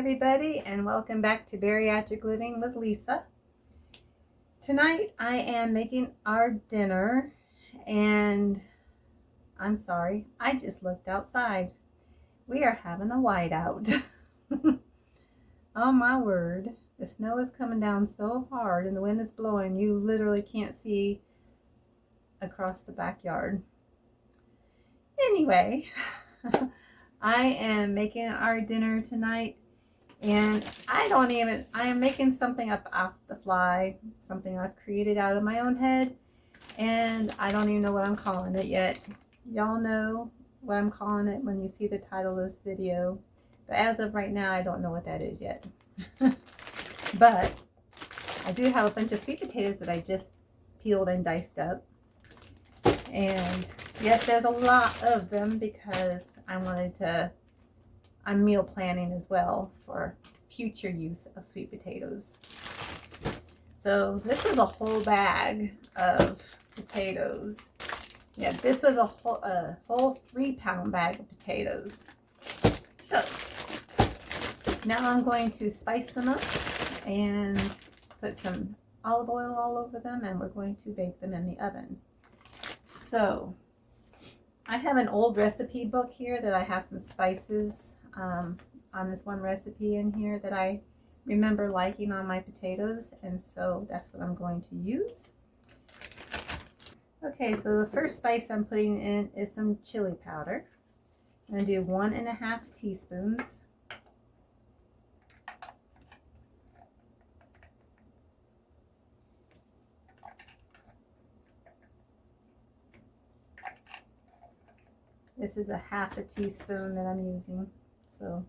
everybody, and welcome back to Bariatric Living with Lisa. Tonight I am making our dinner, and I'm sorry, I just looked outside. We are having a whiteout. Oh my word, the snow is coming down so hard and the wind is blowing, you literally can't see across the backyard. Anyway, I am making our dinner tonight, and I am making something up off the fly, something I've created out of my own head, and I don't even know what I'm calling it yet. Y'all know what I'm calling it when you see the title of this video, but as of right now, I don't know what that is yet. But I do have a bunch of sweet potatoes that I just peeled and diced up, and yes, there's a lot of them because I'm meal planning as well for future use of sweet potatoes. So this is a whole bag of potatoes. Yeah, this was a whole 3-pound bag of potatoes. So now I'm going to spice them up and put some olive oil all over them, and we're going to bake them in the oven. So I have an old recipe book here that I have some spices on this one recipe in here that I remember liking on my potatoes, and so that's what I'm going to use. Okay, so the first spice I'm putting in is some chili powder. I'm going to do 1.5 teaspoons. This is a 1/2 teaspoon that I'm using, so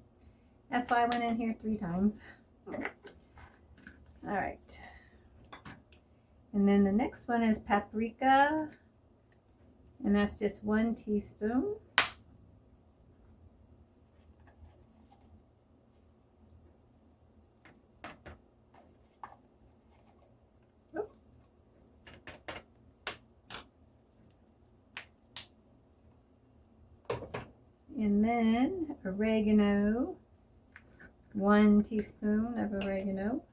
that's why I went in here 3 times. All right. And then the next one is paprika, and that's just 1 teaspoon. Oops. And then oregano, 1 teaspoon of oregano.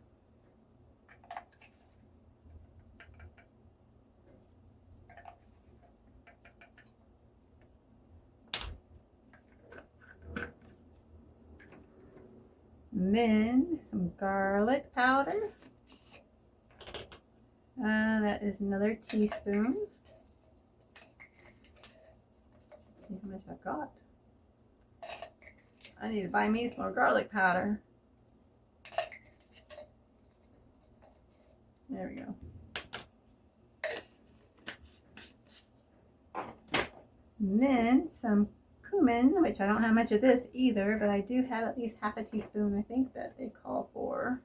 And then some garlic powder. That is another teaspoon. See how much I've got. I need to buy me some more garlic powder. There we go. And then some cumin, which I don't have much of this either, but I do have at least 1/2 teaspoon, I think, that they call for.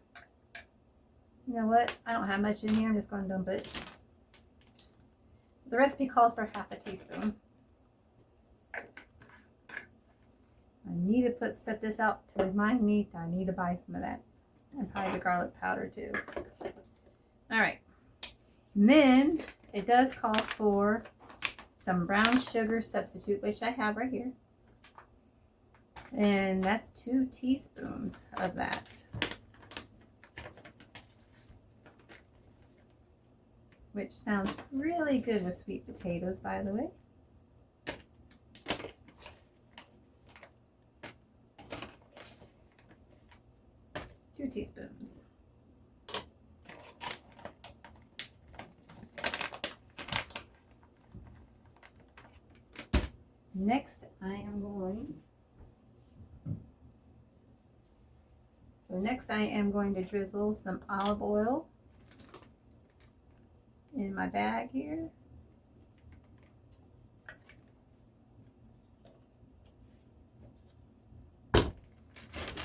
You know what? I don't have much in here. I'm just going to dump it. The recipe calls for 1/2 teaspoon. I need to set this out to remind me that I need to buy some of that, and probably the garlic powder too. All right, and then it does call for some brown sugar substitute, which I have right here, and that's 2 teaspoons of that. Which sounds really good with sweet potatoes, by the way. Two teaspoons. Next, I am going to drizzle some olive oil in my bag here.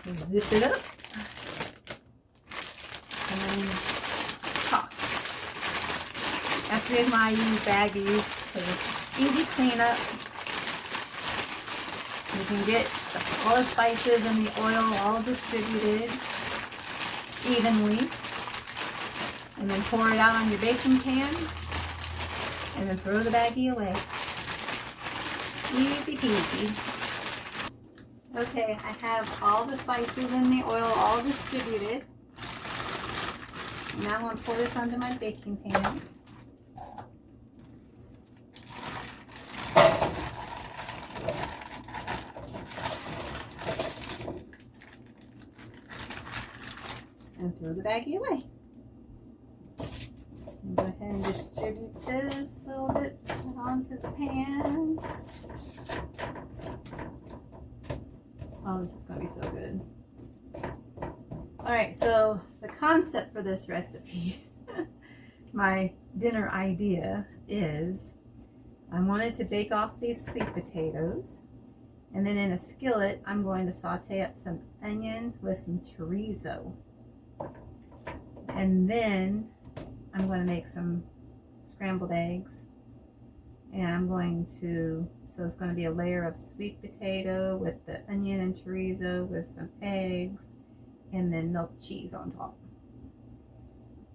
Zip it up and then toss. That's the reason why I use baggies, because it's easy cleanup. You can get all the spices and the oil all distributed evenly, and then pour it out on your baking pan, and then throw the baggie away. Easy peasy. Okay, I have all the spices in the oil all distributed. Now I'm going to pour this onto my baking pan. And throw the baggie away. And go ahead and distribute this a little bit onto the pan. Oh, this is going to be so good. Alright, so the concept for this recipe, my dinner idea is I wanted to bake off these sweet potatoes, and then in a skillet I'm going to saute up some onion with some chorizo, and then I'm going to make some scrambled eggs, and I'm going to, so it's going to be a layer of sweet potato with the onion and chorizo with some eggs, and then milk cheese on top.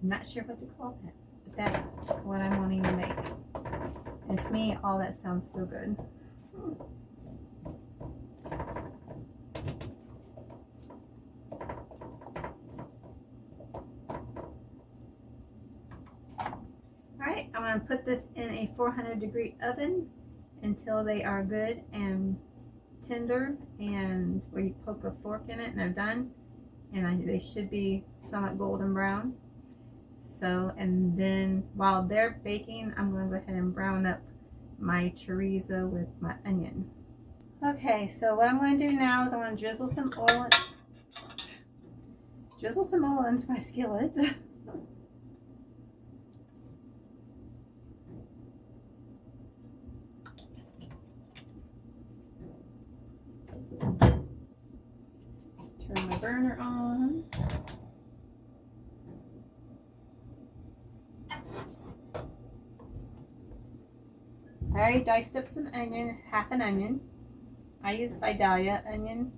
I'm not sure what to call that, but that's what I'm wanting to make. And to me, all that sounds so good. Alright, I'm going to put this in a 400-degree oven until they are good and tender, and where you poke a fork in it and they're done. And they should be somewhat golden brown. So, and then while they're baking, I'm going to go ahead and brown up my chorizo with my onion. Okay, so what I'm going to do now is I'm going to drizzle some oil into my skillet. Turn my burner on. I already diced up some onion, half an onion. I use Vidalia onion.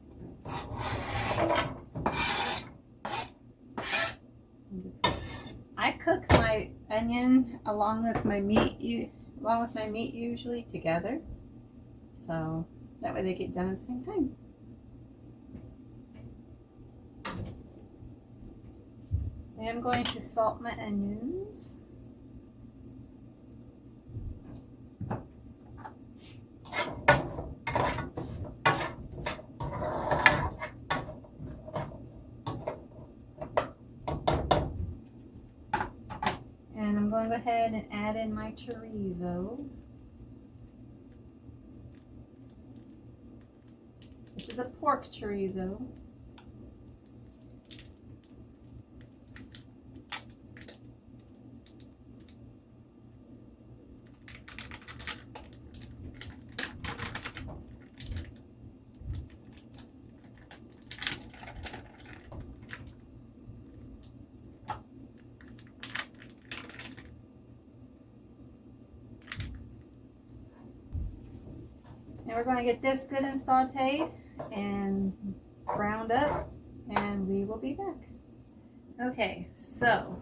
I cook my onion along with my meat usually together, so that way they get done at the same time. And I'm going to salt my onions. And I'm going to go ahead and add in my chorizo. This is a pork chorizo. Now we're going to get this good and sauteed and browned up, and we will be back. Okay, so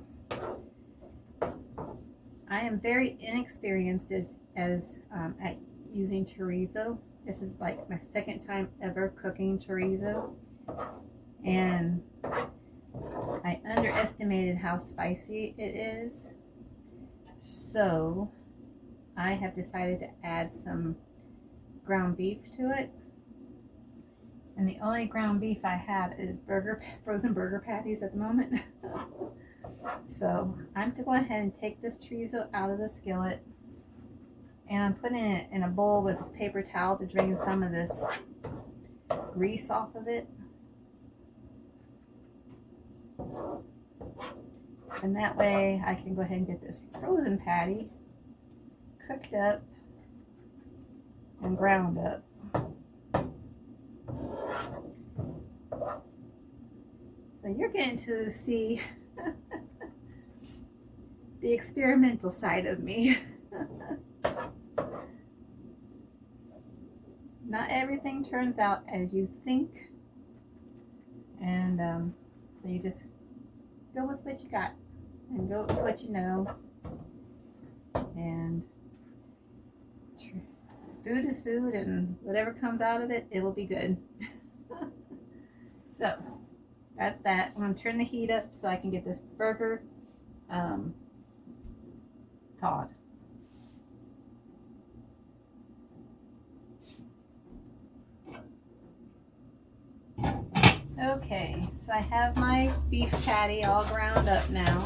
I am very inexperienced at using chorizo. This is like my second time ever cooking chorizo, and I underestimated how spicy it is. So I have decided to add some ground beef to it, and the only ground beef I have is frozen burger patties at the moment. So I'm to go ahead and take this chorizo out of the skillet, and I'm putting it in a bowl with a paper towel to drain some of this grease off of it, and that way I can go ahead and get this frozen patty cooked up and ground up. So you're getting to see the experimental side of me. Not everything turns out as you think, and so you just go with what you got and go with what you know, and food is food, and whatever comes out of it, it will be good. So that's that. I'm going to turn the heat up so I can get this burger thawed. Okay, so I have my beef patty all ground up now.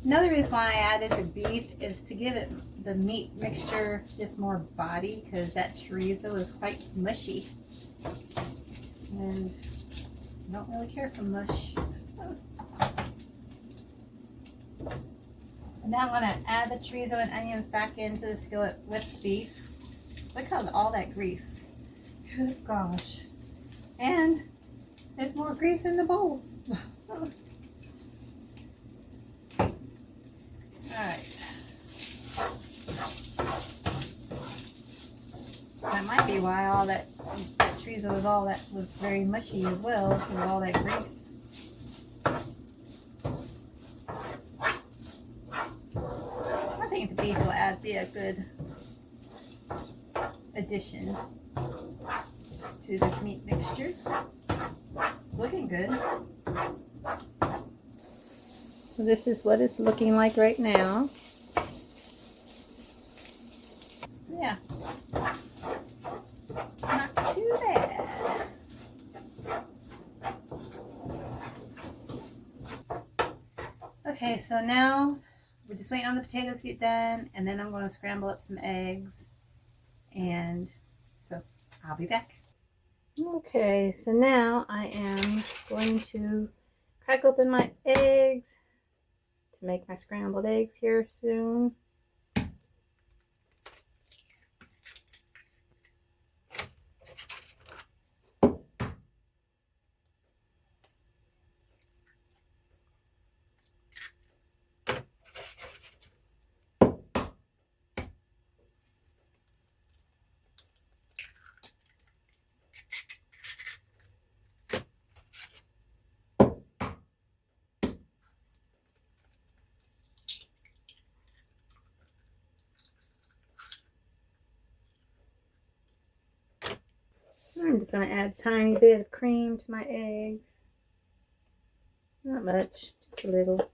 Another reason why I added the beef is to give it the meat mixture just more body, because that chorizo is quite mushy. And I don't really care for mush. And now I'm going to add the chorizo and onions back into the skillet with the beef. Look at all that grease. Good gosh. And there's more grease in the bowl. Alright. That might be why all that chorizo was very mushy as well, with all that grease. I think the beef will be a good addition to this meat mixture. Looking good. So this is what it's looking like right now. Yeah. Not too bad. Okay, so now we're just waiting on the potatoes to get done, and then I'm going to scramble up some eggs, and so I'll be back. Okay, so now I am going to crack open my eggs to make my scrambled eggs here soon. I'm just going to add a tiny bit of cream to my eggs. Not much, just a little.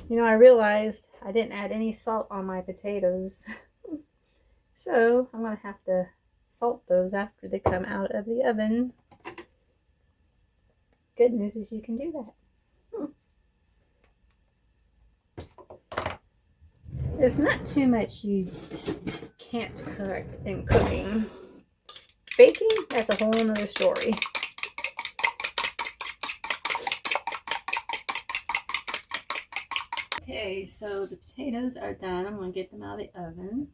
You know, I realized I didn't add any salt on my potatoes. So I'm going to have to salt those after they come out of the oven. Good news is you can do that. There's not too much you can't correct in cooking. Baking, that's a whole nother story. Okay, so the potatoes are done. I'm going to get them out of the oven.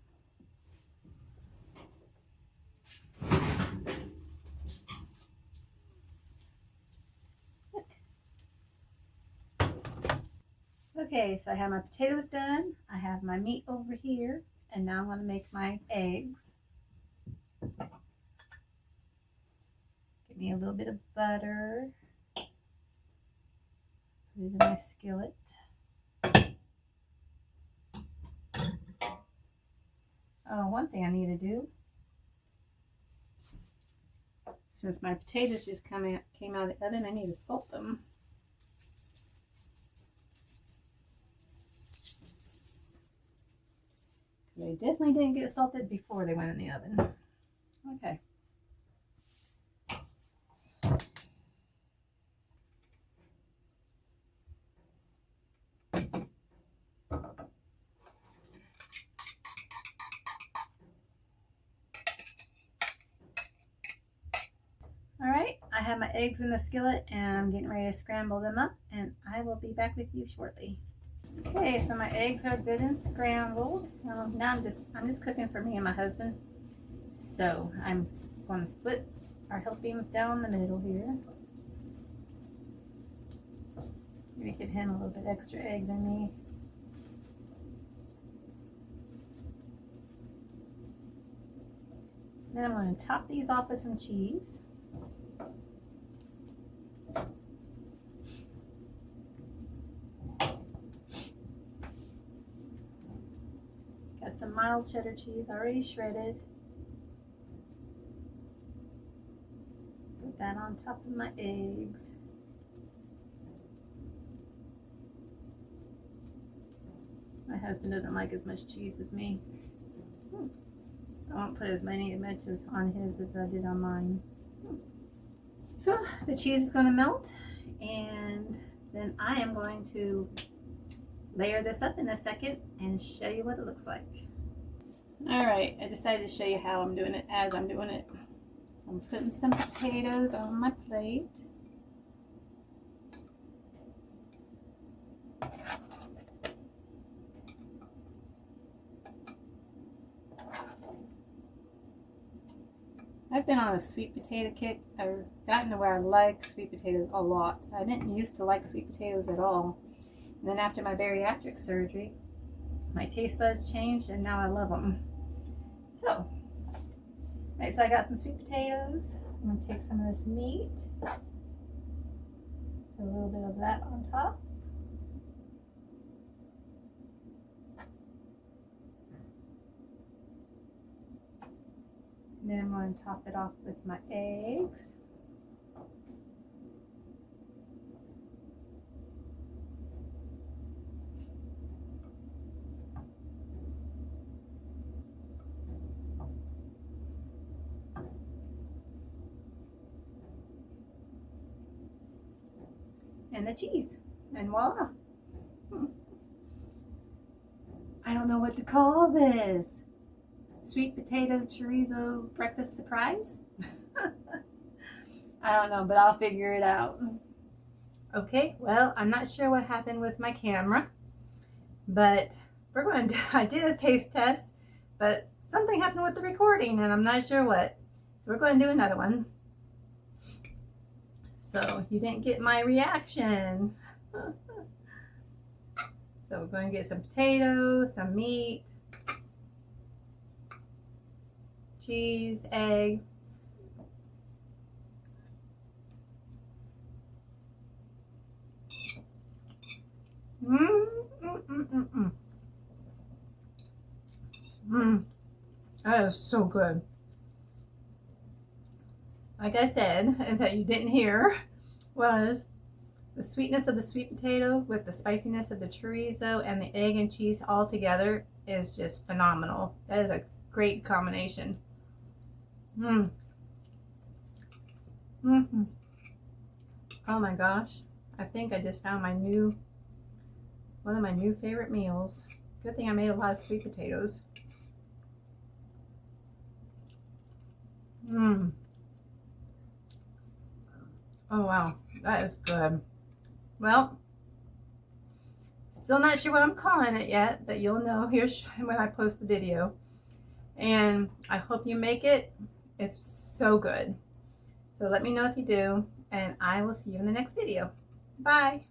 Okay, so I have my potatoes done. I have my meat over here. And now I'm going to make my eggs. Give me a little bit of butter. Put it in my skillet. Oh, one thing I need to do, since my potatoes just came out of the oven, I need to salt them. They definitely didn't get salted before they went in the oven. Okay. Alright, I have my eggs in the skillet and I'm getting ready to scramble them up, and I will be back with you shortly. Okay, so my eggs are good and scrambled. Now I'm just cooking for me and my husband. So I'm going to split our helpings down the middle here. Maybe give him a little bit extra egg than me. Then I'm going to top these off with some cheese. Got some mild cheddar cheese already shredded. Put that on top of my eggs. My husband doesn't like as much cheese as me. So I won't put as much as on his as I did on mine. So the cheese is going to melt, and then I am going to layer this up in a second and show you what it looks like. Alright, I decided to show you how I'm doing it as I'm doing it. I'm putting some potatoes on my plate. I've been on a sweet potato kick. I've gotten to where I like sweet potatoes a lot. I didn't used to like sweet potatoes at all. And then after my bariatric surgery, my taste buds changed and now I love them. So, right, so I got some sweet potatoes. I'm going to take some of this meat. Put a little bit of that on top. And then I'm going to top it off with my eggs. And the cheese, and voila. I don't know what to call this. Sweet potato chorizo breakfast surprise? I don't know, but I'll figure it out. Okay, well, I'm not sure what happened with my camera, but I did a taste test, but something happened with the recording and I'm not sure what. So we're going to do another one. So you didn't get my reaction. So we're going to get some potatoes, some meat, cheese, egg. That is so good. Like I said, and that you didn't hear, was the sweetness of the sweet potato with the spiciness of the chorizo and the egg and cheese all together is just phenomenal. That is a great combination. Oh my gosh. I think I just found one of my new favorite meals. Good thing I made a lot of sweet potatoes. Oh wow, that is good. Well, still not sure what I'm calling it yet, but you'll know here when I post the video. And I hope you make it. It's so good. So let me know if you do, and I will see you in the next video. Bye.